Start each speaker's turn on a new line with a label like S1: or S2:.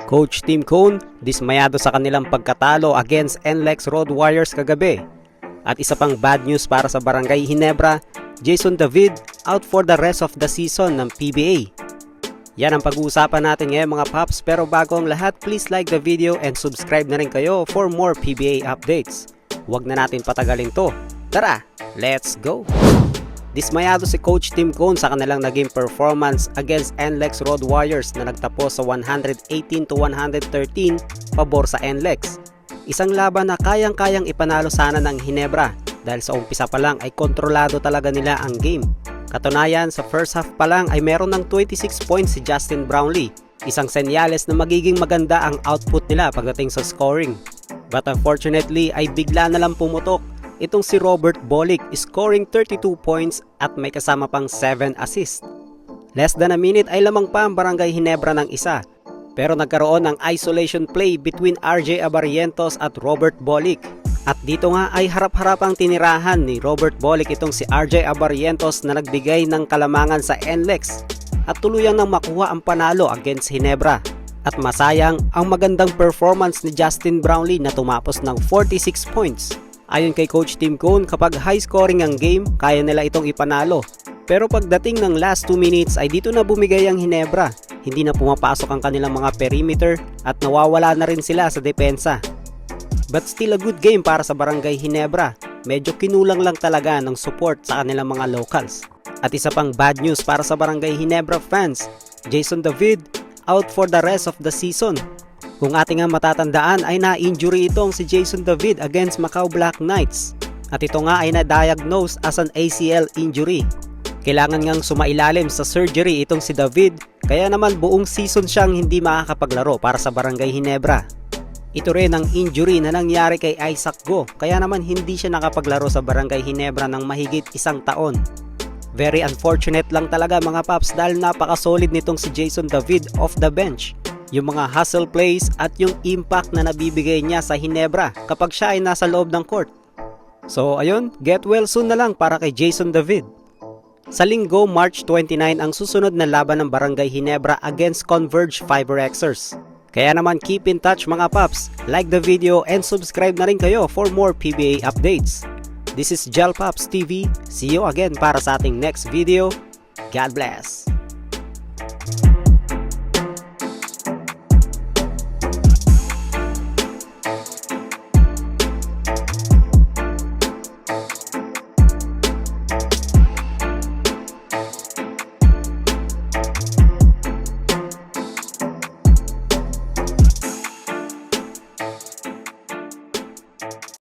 S1: Coach Tim Cone, dismayado sa kanilang pagkatalo against NLEX Road Warriors kagabi. At isa pang bad news para sa Barangay Ginebra, Jason David out for the rest of the season ng PBA. Yan ang pag-uusapan natin ngayon mga paps, pero bago ang lahat, please like the video and subscribe na rin kayo for more PBA updates. Huwag na natin patagalin to. Tara, let's go! Dismayado si Coach Tim Cone sa kanilang naging performance against NLEX Road Warriors na nagtapos sa 118-113 pabor sa NLEX. Isang laban na kayang-kayang ipanalo sana ng Ginebra dahil sa umpisa pa lang ay kontrolado talaga nila ang game. Katunayan, sa first half pa lang ay meron ng 26 points si Justin Brownlee, isang senyales na magiging maganda ang output nila pagdating sa scoring. But unfortunately ay bigla na lang pumutok itong si Robert Bolick, scoring 32 points at may kasama pang 7 assists. Less than a minute ay lamang pa ang Barangay Ginebra ng isa, pero nagkaroon ng isolation play between RJ Abarrientos at Robert Bolick. At dito nga ay harap-harapang tinirahan ni Robert Bolick itong si RJ Abarrientos na nagbigay ng kalamangan sa NLEX at tuluyang nang makuha ang panalo against Ginebra. At masayang ang magandang performance ni Justin Brownlee na tumapos ng 46 points. Ayon kay Coach Tim Cone, kapag high scoring ang game, kaya nila itong ipanalo. Pero pagdating ng last 2 minutes ay dito na bumigay ang Ginebra. Hindi na pumapasok ang kanilang mga perimeter at nawawala na rin sila sa depensa. But still a good game para sa Barangay Ginebra. Medyo kinulang lang talaga ng support sa kanilang mga locals. At isa pang bad news para sa Barangay Ginebra fans, Jason David out for the rest of the season. Kung ating nga matatandaan ay na-injury itong si Jason David against Macau Black Knights. At ito nga ay na-diagnose as an ACL injury. Kailangan ngang sumailalim sa surgery itong si David, kaya naman buong season siyang hindi makakapaglaro para sa Barangay Ginebra. Ito rin ang injury na nangyari kay Isaac Go, kaya naman hindi siya nakapaglaro sa Barangay Ginebra ng mahigit 1 taon. Very unfortunate lang talaga mga paps dahil napaka-solid nitong si Jason David off the bench. Yung mga hustle plays at yung impact na nabibigay niya sa Ginebra kapag siya ay nasa loob ng court. So ayun, get well soon na lang para kay Jason David. Sa linggo, March 29 ang susunod na laban ng Barangay Ginebra against Converge Fiberxers. Kaya naman keep in touch mga paps, like the video and subscribe na rin kayo for more PBA updates. This is Gel Pops TV, see you again para sa ating next video. God bless!